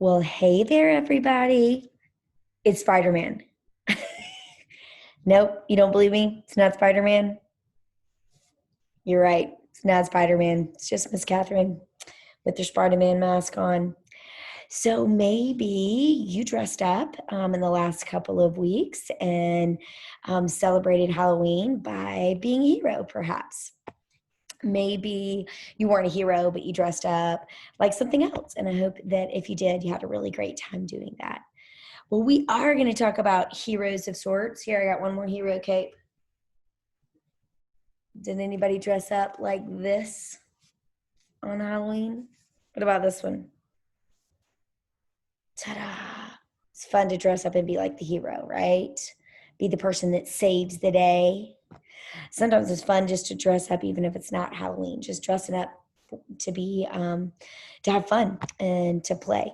Well, hey there, everybody. It's Spider-Man. Nope, you don't believe me? It's not Spider-Man? You're right. It's not Spider-Man. It's just Miss Catherine with her Spider-Man mask on. So maybe you dressed up in the last couple of weeks and celebrated Halloween by being a hero, perhaps. Maybe you weren't a hero, but you dressed up like something else. And I hope that if you did, you had a really great time doing that. Well, we are going to talk about heroes of sorts. Here, I got one more hero cape. Did anybody dress up like this on Halloween? What about this one? Ta-da! It's fun to dress up and be like the hero, right? Be the person that saves the day. Sometimes it's fun just to dress up, even if it's not Halloween, just dressing up to be, to have fun and to play.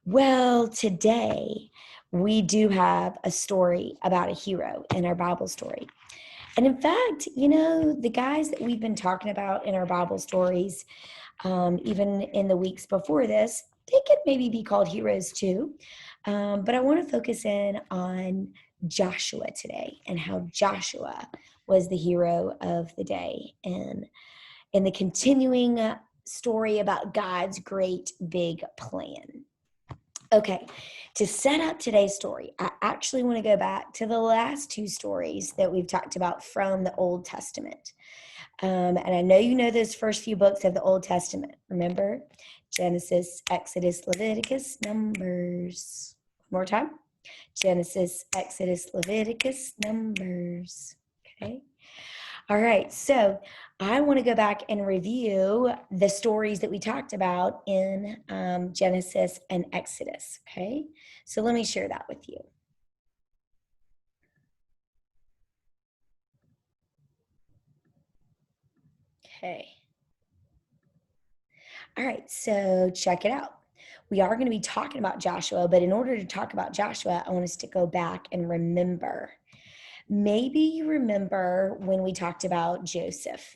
Well, today we do have a story about a hero in our Bible story. And in fact, the guys that we've been talking about in our Bible stories, even in the weeks before this, they could maybe be called heroes too. But I want to focus in on Joshua today and how Joshua was the hero of the day. And in the continuing story about God's great big plan. Okay, to set up today's story, I actually want to go back to the last two stories that we've talked about from the Old Testament. And I know you know those first few books of the Old Testament. Remember? Genesis, Exodus, Leviticus, Numbers. One more time. Genesis, Exodus, Leviticus, Numbers. Okay. All right, so I want to go back and review the stories that we talked about in Genesis and Exodus, okay? So let me share that with you. Okay. All right, so check it out. We are going to be talking about Joshua, but in order to talk about Joshua, I want us to go back and remember. Maybe you remember when we talked about Joseph.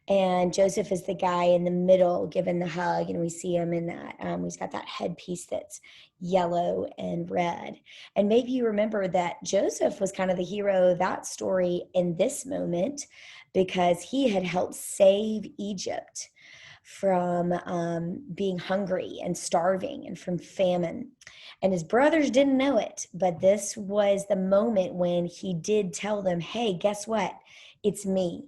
And Joseph is the guy in the middle giving the hug, and we see him in that. He's got that headpiece that's yellow and red. And maybe you remember that Joseph was kind of the hero of that story in this moment because he had helped save Egypt from being hungry and starving and from famine. And his brothers didn't know it, but this was the moment when he did tell them, hey, guess what? It's me.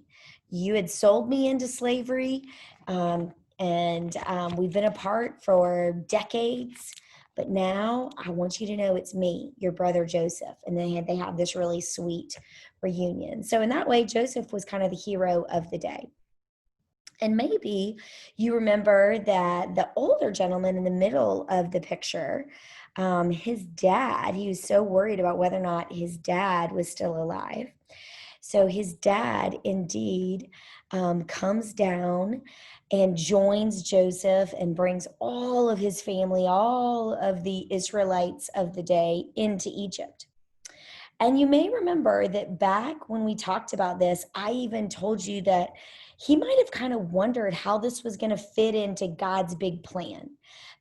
You had sold me into slavery, and we've been apart for decades. But now I want you to know it's me, your brother Joseph. And they have this really sweet reunion. So in that way, Joseph was kind of the hero of the day. And maybe you remember that the older gentleman in the middle of the picture, his dad, he was so worried about whether or not his dad was still alive. So his dad indeed comes down and joins Joseph and brings all of his family, all of the Israelites of the day into Egypt. And you may remember that back when we talked about this, I even told you that he might have kind of wondered how this was going to fit into God's big plan.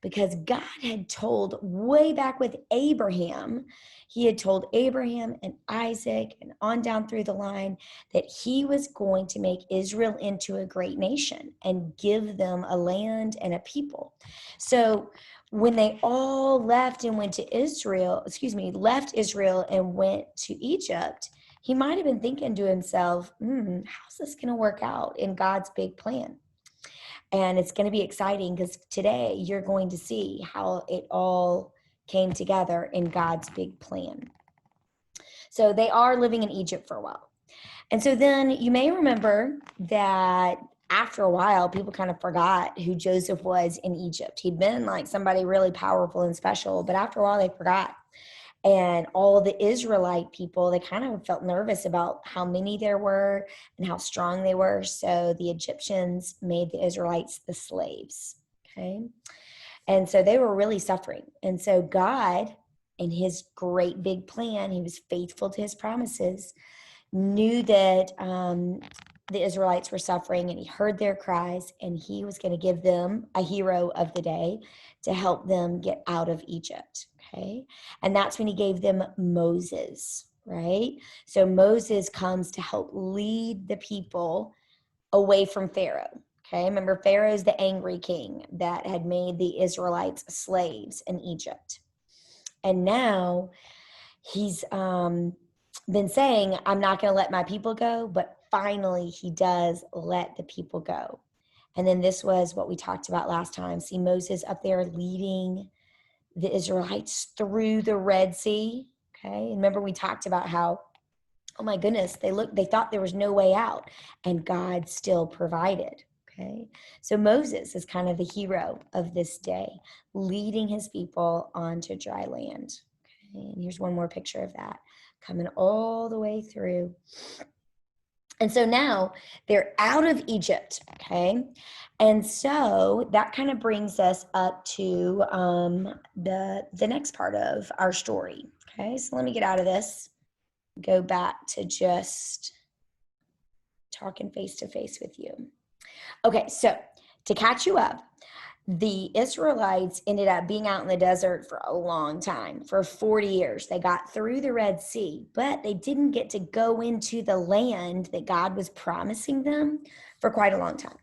Because God had told way back with Abraham, he had told Abraham and Isaac and on down through the line that he was going to make Israel into a great nation and give them a land and a people. So when they all left and went to left Israel and went to Egypt, he might have been thinking to himself, how's this going to work out in God's big plan? And it's going to be exciting because today you're going to see how it all came together in God's big plan. So they are living in Egypt for a while. And so then you may remember that after a while, people kind of forgot who Joseph was in Egypt. He'd been like somebody really powerful and special, but after a while they forgot. And all the Israelite people, they kind of felt nervous about how many there were and how strong they were. So the Egyptians made the Israelites the slaves. Okay. And so they were really suffering. And so God, in his great big plan, he was faithful to his promises, knew that the Israelites were suffering, and he heard their cries, and he was going to give them a hero of the day to help them get out of Egypt. Okay. And that's when he gave them Moses, right? So Moses comes to help lead the people away from Pharaoh. Okay. Remember, Pharaoh's the angry king that had made the Israelites slaves in Egypt. And now he's been saying, I'm not going to let my people go, but finally he does let the people go. And then this was what we talked about last time. See Moses up there leading the Israelites through the Red Sea. Okay. And remember, we talked about how, oh my goodness, they thought there was no way out, and God still provided. Okay. So Moses is kind of the hero of this day, leading his people onto dry land. Okay. And here's one more picture of that, coming all the way through. And so now they're out of Egypt, okay? And so that kind of brings us up to the next part of our story, okay? So let me get out of this, go back to just talking face to face with you. Okay, so to catch you up, the Israelites ended up being out in the desert for a long time, for 40 years. They got through the Red Sea, but they didn't get to go into the land that God was promising them for quite a long time.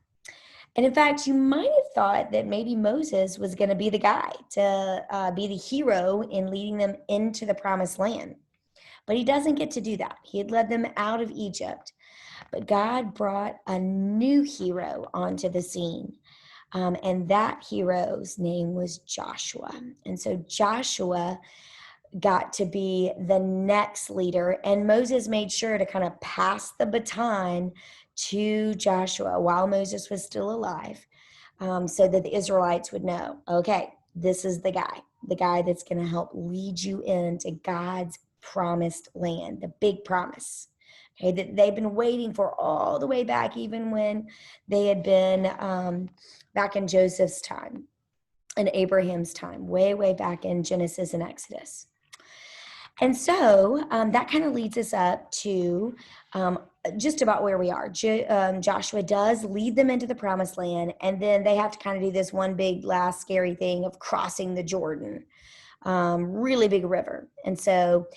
And in fact, you might have thought that maybe Moses was going to be the guy to be the hero in leading them into the promised land. But he doesn't get to do that. He had led them out of Egypt. But God brought a new hero onto the scene. And that hero's name was Joshua. And so Joshua got to be the next leader. And Moses made sure to kind of pass the baton to Joshua while Moses was still alive, so that the Israelites would know, okay, this is the guy that's going to help lead you into God's promised land, the big promise. Okay, that they've been waiting for all the way back, even when they had been back in Joseph's time and Abraham's time, way, way back in Genesis and Exodus. And so that kind of leads us up to just about where we are. Joshua does lead them into the promised land, and then they have to kind of do this one big last scary thing of crossing the Jordan, really big river. And so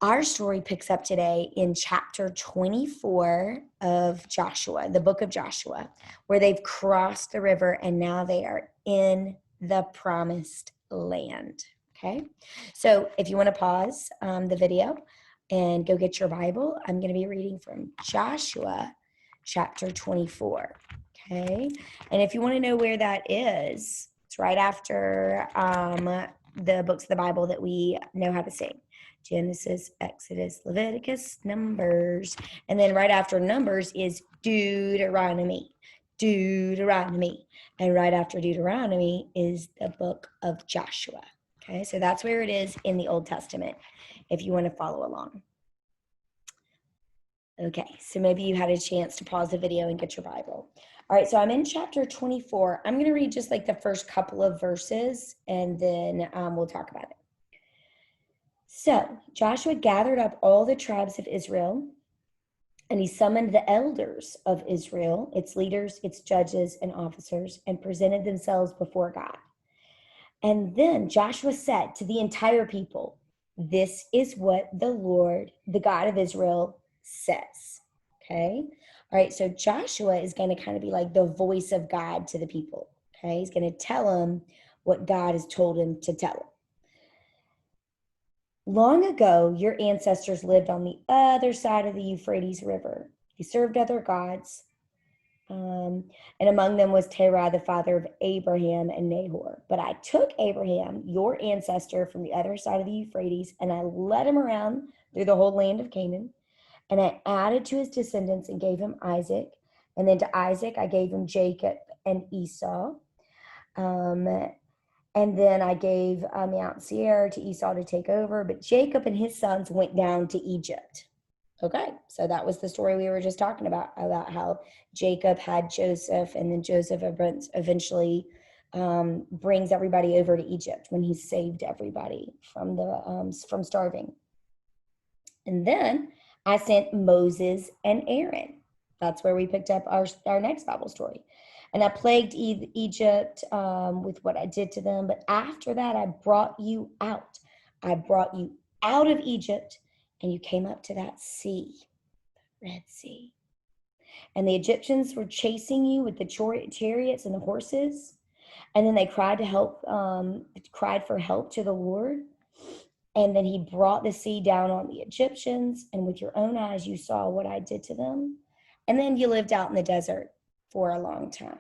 our story picks up today in chapter 24 of Joshua, the book of Joshua, where they've crossed the river and now they are in the promised land. Okay, so if you want to pause the video and go get your Bible, I'm going to be reading from Joshua chapter 24. Okay, and if you want to know where that is, it's right after the books of the Bible that we know how to sing. Genesis, Exodus, Leviticus, Numbers. And then right after Numbers is Deuteronomy. Deuteronomy. And right after Deuteronomy is the book of Joshua. Okay, so that's where it is in the Old Testament, if you want to follow along. Okay, so maybe you had a chance to pause the video and get your Bible. All right, so I'm in chapter 24. I'm going to read just like the first couple of verses, and then we'll talk about it. So Joshua gathered up all the tribes of Israel, and he summoned the elders of Israel, its leaders, its judges, and officers, and presented themselves before God. And then Joshua said to the entire people, this is what the Lord, the God of Israel, says. Okay? All right, so Joshua is going to kind of be like the voice of God to the people. Okay? He's going to tell them what God has told him to tell them. Long ago, your ancestors lived on the other side of the Euphrates River. They served other gods, and among them was Terah, the father of Abraham and Nahor. But I took Abraham, your ancestor, from the other side of the Euphrates, and I led him around through the whole land of Canaan. And I added to his descendants and gave him Isaac. And then to Isaac, I gave him Jacob and Esau. And then I gave Mount Seir to Esau to take over. But Jacob and his sons went down to Egypt. Okay, so that was the story we were just talking about how Jacob had Joseph, and then Joseph eventually brings everybody over to Egypt when he saved everybody from starving. And then I sent Moses and Aaron. That's where we picked up our next Bible story. And I plagued Egypt with what I did to them. But after that, I brought you out. I brought you out of Egypt, and you came up to that sea, Red Sea. And the Egyptians were chasing you with the chariots and the horses. And then they cried for help to the Lord. And then he brought the sea down on the Egyptians. And with your own eyes, you saw what I did to them. And then you lived out in the desert for a long time.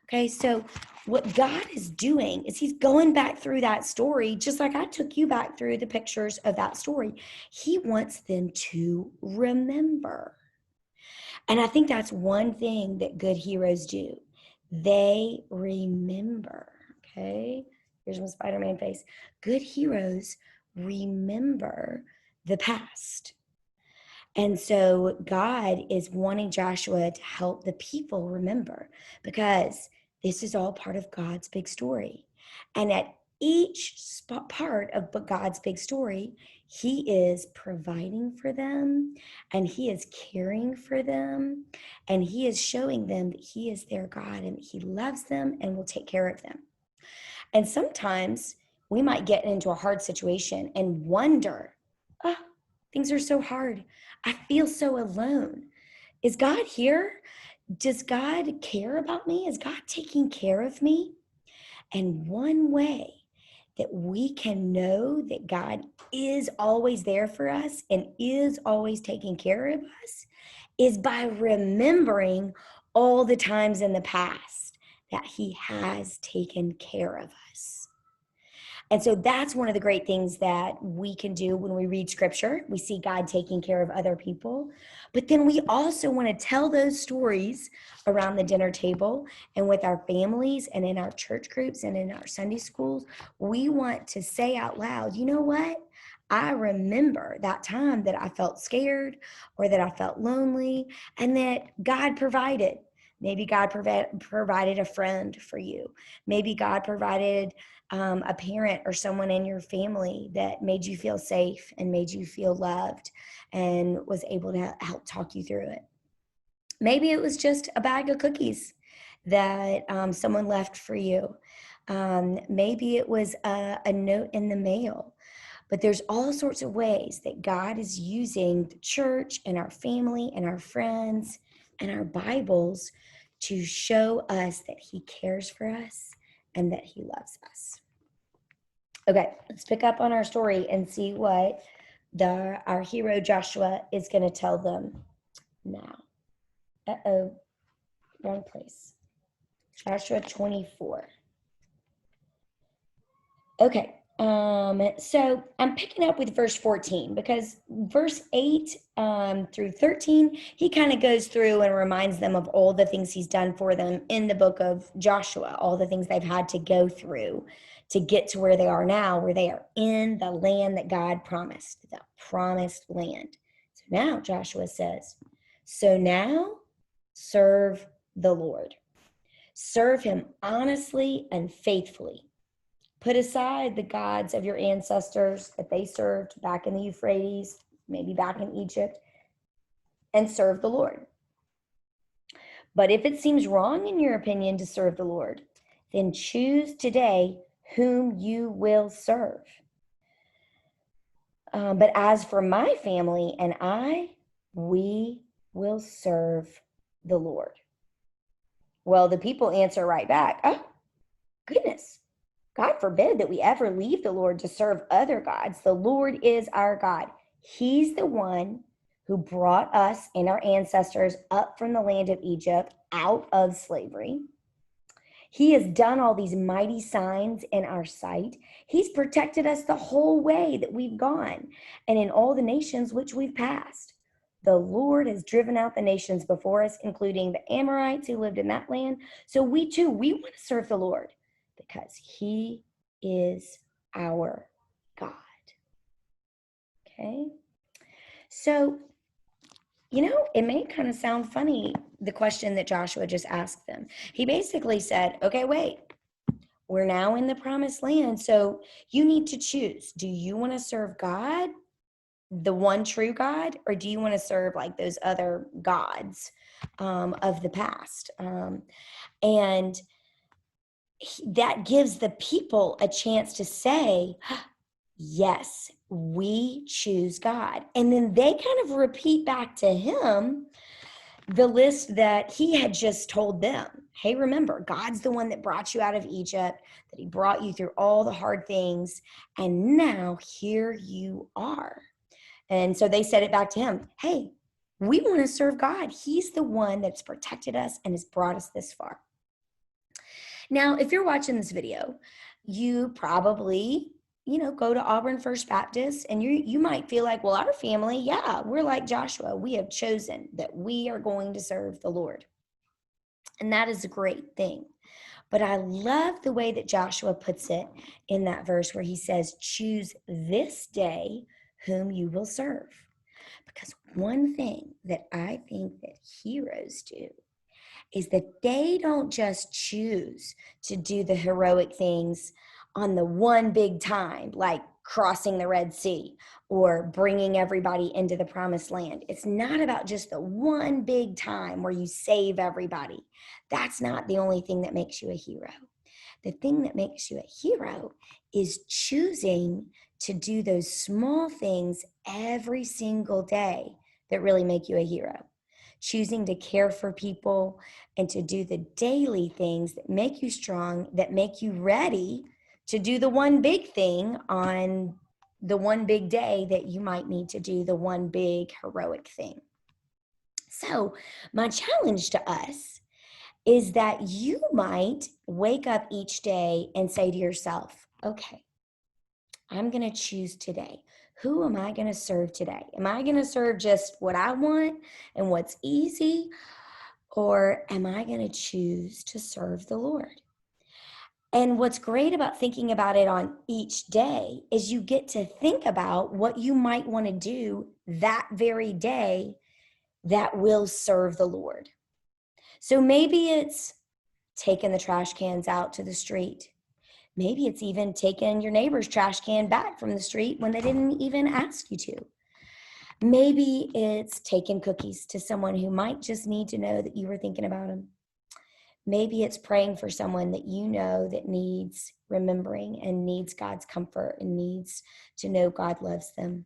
Okay, so what God is doing is he's going back through that story, just like I took you back through the pictures of that story. He wants them to remember. And I think that's one thing that good heroes do. They remember. Okay, here's my Spider-Man face. Good heroes remember the past. And so God is wanting Joshua to help the people remember, because this is all part of God's big story. And at each part of God's big story, he is providing for them, and he is caring for them, and he is showing them that he is their God and that he loves them and will take care of them. And sometimes we might get into a hard situation and wonder, oh, things are so hard. I feel so alone. Is God here? Does God care about me? Is God taking care of me? And one way that we can know that God is always there for us and is always taking care of us is by remembering all the times in the past that he has taken care of us. And so that's one of the great things that we can do when we read scripture. We see God taking care of other people. But then we also want to tell those stories around the dinner table and with our families and in our church groups and in our Sunday schools. We want to say out loud, you know what? I remember that time that I felt scared or that I felt lonely, and that God provided. Maybe God provided a friend for you. Maybe God provided a parent or someone in your family that made you feel safe and made you feel loved and was able to help talk you through it. Maybe it was just a bag of cookies that someone left for you. Maybe it was a note in the mail. But there's all sorts of ways that God is using the church and our family and our friends and our Bibles to show us that he cares for us and that he loves us. Okay, let's pick up on our story and see what our hero Joshua is going to tell them now. Wrong place. Joshua 24. Okay, so I'm picking up with verse 14 because verse 8 through 13, he kind of goes through and reminds them of all the things he's done for them in the book of Joshua, all the things they've had to go through to get to where they are now, where they are in the land that God promised, the promised land. So now Joshua says, so now serve the Lord. Serve him honestly and faithfully. Put aside the gods of your ancestors that they served back in the Euphrates, maybe back in Egypt, and serve the Lord. But if it seems wrong in your opinion to serve the Lord, then choose today whom you will serve. But as for my family and I, we will serve the Lord. Well, the people answer right back, oh, goodness. God forbid that we ever leave the Lord to serve other gods. The Lord is our God. He's the one who brought us and our ancestors up from the land of Egypt out of slavery. He has done all these mighty signs in our sight. He's protected us the whole way that we've gone and in all the nations which we've passed. The Lord has driven out the nations before us, including the Amorites who lived in that land. So we want to serve the Lord, because he is our God. Okay? So, it may kind of sound funny, the question that Joshua just asked them. He basically said, okay, wait, we're now in the promised land, so you need to choose. Do you want to serve God the one true God, or do you want to serve like those other gods of the past? And that gives the people a chance to say, yes, we choose God. And then they kind of repeat back to him the list that he had just told them. Hey, remember, God's the one that brought you out of Egypt, that he brought you through all the hard things. And now here you are. And so they said it back to him. Hey, we want to serve God. He's the one that's protected us and has brought us this far. Now, if you're watching this video, you probably, go to Auburn First Baptist, and you might feel like, well, our family, yeah, we're like Joshua. We have chosen that we are going to serve the Lord. And that is a great thing. But I love the way that Joshua puts it in that verse where he says, choose this day whom you will serve. Because one thing that I think that heroes do is that they don't just choose to do the heroic things on the one big time, like crossing the Red Sea or bringing everybody into the promised land. It's not about just the one big time where you save everybody. That's not the only thing that makes you a hero. The thing that makes you a hero is choosing to do those small things every single day that really make you a hero. Choosing to care for people and to do the daily things that make you strong, that make you ready to do the one big thing on the one big day that you might need to do the one big heroic thing. So my challenge to us is that you might wake up each day and say to yourself, okay, I'm going to choose today. Who am I going to serve today? Am I going to serve just what I want and what's easy? Or am I going to choose to serve the Lord? And what's great about thinking about it on each day is you get to think about what you might want to do that very day that will serve the Lord. So maybe it's taking the trash cans out to the street. Maybe it's even taking your neighbor's trash can back from the street when they didn't even ask you to. Maybe it's taking cookies to someone who might just need to know that you were thinking about them. Maybe it's praying for someone that you know that needs remembering and needs God's comfort and needs to know God loves them.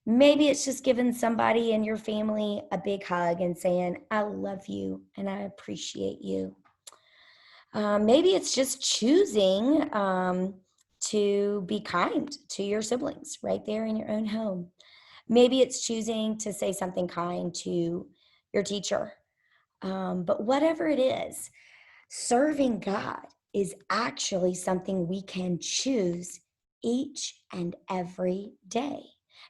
Maybe it's just giving somebody in your family a big hug and saying, I love you and I appreciate you. Maybe it's just choosing to be kind to your siblings right there in your own home. Maybe it's choosing to say something kind to your teacher. But whatever it is, serving God is actually something we can choose each and every day.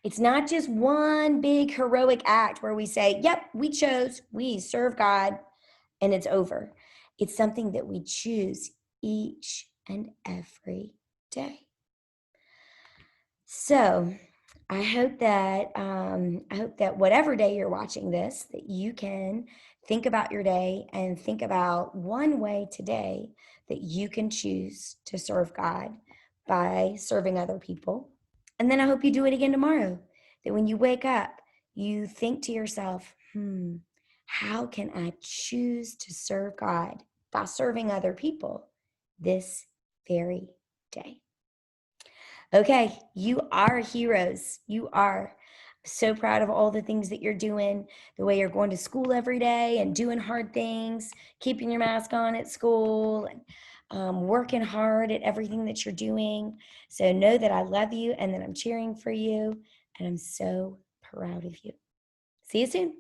It's not just one big heroic act where we say, yep, we chose, we serve God, and it's over. It's something that we choose each and every day. So I hope that whatever day you're watching this, that you can think about your day and think about one way today that you can choose to serve God by serving other people. And then I hope you do it again tomorrow, that when you wake up, you think to yourself, how can I choose to serve God by serving other people this very day? Okay, you are heroes. You are. So proud of all the things that you're doing, the way you're going to school every day and doing hard things, keeping your mask on at school, and working hard at everything that you're doing. So know that I love you and that I'm cheering for you, and I'm so proud of you. See you soon.